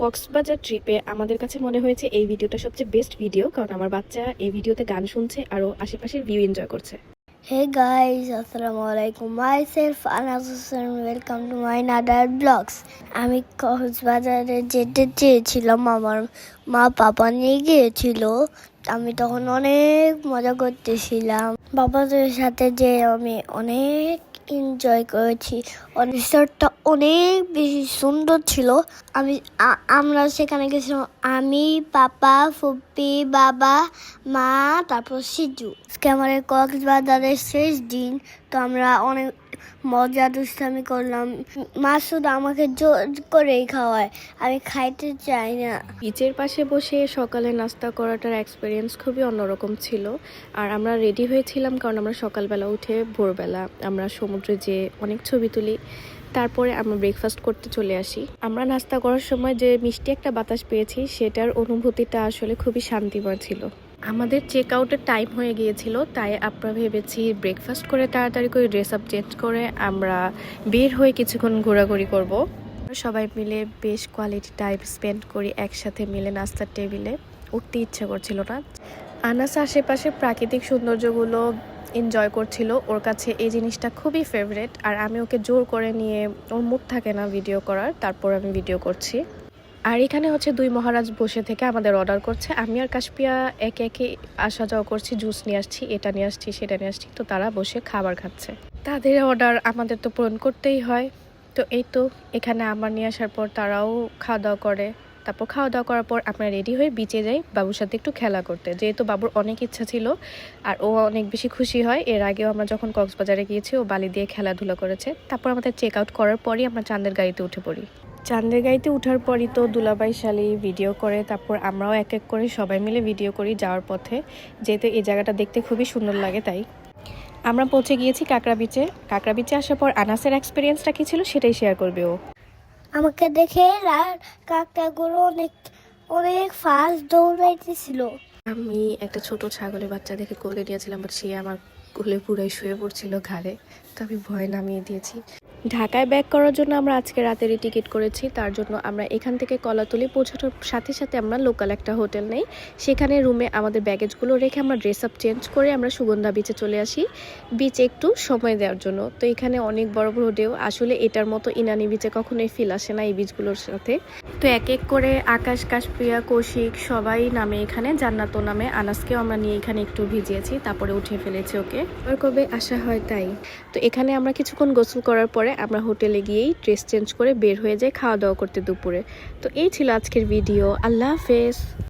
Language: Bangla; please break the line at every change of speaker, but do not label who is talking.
কক্সবাজার ট্রিপে আমাদের কাছে মনে হয়েছে এই ভিডিওটা সবচেয়ে বেস্ট ভিডিও, কারণ আমার বাচ্চা এই ভিডিওতে গান শুনছে আর আশেপাশের ভিউ এনজয় করছে।
Hey guys, Assalamualaikum. Myself Anas Hussain. Welcome to my another vlogs. আমি কক্সবাজারে যেতে চেয়েছিলাম, আমার মা পাপা নিয়ে গিয়েছিল। আমি তখন অনেক মজা করতেছিলাম বাবাদের সাথে, যে আমি অনেক এনজয় করেছি। রিসর্টটা অনেক বেশি সুন্দর ছিল। আমরা সেখানে গেছিলাম, আমি, পাপা, ফুপি, বাবা, মা, তারপর সিজু। আজকে আমাদের কক্সবাজারের শেষ দিন, তো আমরা অনেক মজা দুষ্টামি করলাম। মাসুদ আমাকে জোর করেই খাওয়ায়, আমি খাইতে চাই না।
বিচের পাশে বসে সকালে নাস্তা করাটার এক্সপিরিয়েন্স খুবই অন্যরকম ছিল। আর আমরা রেডি হয়েছিলাম, কারণ আমরা সকালবেলা উঠে ভোরবেলা আমরা সমুদ্রে যেয়ে অনেক ছবি তুলি, তারপরে আমরা ব্রেকফাস্ট করতে চলে আসি। আমরা নাস্তা করার সময় যে মিষ্টি একটা বাতাস পেয়েছি, সেটার অনুভূতিটা আসলে খুবই শান্তিময় ছিল। আমাদের চেক আউটের টাইম হয়ে গিয়েছিল, তাই আমরা ভেবেছি ব্রেকফাস্ট করে তাড়াতাড়ি করে ড্রেস আপ চেঞ্জ করে আমরা বের হয়ে কিছুক্ষণ ঘোরাঘুরি করব। সবাই মিলে বেশ কোয়ালিটি টাইম স্পেন্ড করি একসাথে মিলে নাস্তার টেবিলে। উঠতে ইচ্ছা করছিল না। আনাস আশেপাশে প্রাকৃতিক সৌন্দর্যগুলো এনজয় করছিল, ওর কাছে এই জিনিসটা খুবই ফেভারিট। আর আমি ওকে জোর করে নিয়ে, ওর মুড থাকে না ভিডিও করার, তারপর আমি ভিডিও করছি। আর এখানে হচ্ছে দুই মহারাজ বসে থেকে আমাদের অর্ডার করছে। আমি আর কাশপিয়া একে একে আসা যাওয়া করছি, জুস নিয়ে আসছি, এটা নিয়ে আসছি, সেটা নিয়ে আসছি, তো তারা বসে খাবার খাচ্ছে। তাদের অর্ডার আমাদের তো পূরণ করতেই হয়। তো এই তো এখানে আমার নিয়ে আসার পর তারাও খাওয়া দাওয়া করে। তারপর খাওয়া দাওয়া করার পর আমরা রেডি হয়ে বিচে যাই বাবুর সাথে একটু খেলা করতে, যেহেতু বাবুর অনেক ইচ্ছা ছিল আর ও অনেক বেশি খুশি হয়। এর আগেও আমরা যখন কক্সবাজারে গিয়েছি, ও বালি দিয়ে খেলাধুলা করেছে। তারপর আমাদের চেক আউট করার পরই আমরা চাঁদের গাড়িতে উঠে পড়ি। চাঁদের গাড়িতে উঠার পরই তো দুলাভাই শালি ভিডিও করে, তারপর আমরাও এক এক করে সবাই মিলে ভিডিও করি যাওয়ার পথে, যেহেতু এই জায়গাটা দেখতে খুবই সুন্দর লাগে। তাই আমরা পৌঁছে গিয়েছি কাঁকড়া বিচে। কাঁকড়া বিচে আসার পর আনাসের এক্সপিরিয়েন্সটা কী ছিল সেটাই শেয়ার করবে ও।
আমাকে দেখে কাকটাগুলো অনেক অনেক ফাস্ট দৌড়াইতেছিল।
আমি একটা ছোট ছাগলের বাচ্চা দেখে কোলে নিয়েছিলাম, বাট সে আমার কোলে পুরাই শুয়ে পড়ছিল ঘাড়ে, তো আমি ভয় নামিয়ে দিয়েছি। ঢাকায় ব্যাক করার জন্য আমরা আজকে রাতেরই টিকিট করেছি। তার জন্য আমরা এখান থেকে কলাতলি পৌঁছানোর সাথে সাথে আমরা লোকাল একটা হোটেল নেই, সেখানে রুমে আমাদের ব্যাগেজগুলো রেখে আমরা ড্রেস আপ চেঞ্জ করে আমরা সুগন্ধা বিচে চলে আসি, বিচে একটু সময় দেওয়ার জন্য। তো এখানে অনেক বড় বড় ঢেউ, আসলে এটার মতো ইনানি বিচে কখনোই ফিল আসে না এই বিচগুলোর সাথে। তো এক এক করে আকাশ, কাশপিয়া, কৌশিক সবাই নামে এখানে, জান্নাতও নামে, আনাসকেও আমরা নিয়ে এখানে একটু ভিজিয়েছি, তারপরে উঠে ফেলেছি ওকে। আর কবে আসা হয় তাই। তো এখানে আমরা কিছুক্ষণ গোসল করার পরে আমরা হোটেলে গিয়েই ড্রেস চেঞ্জ করে বের হয়ে যাই খাওয়া দাওয়া করতে দুপুরে। তো এই ছিল আজকের ভিডিও। আল্লাহ হাফেজ।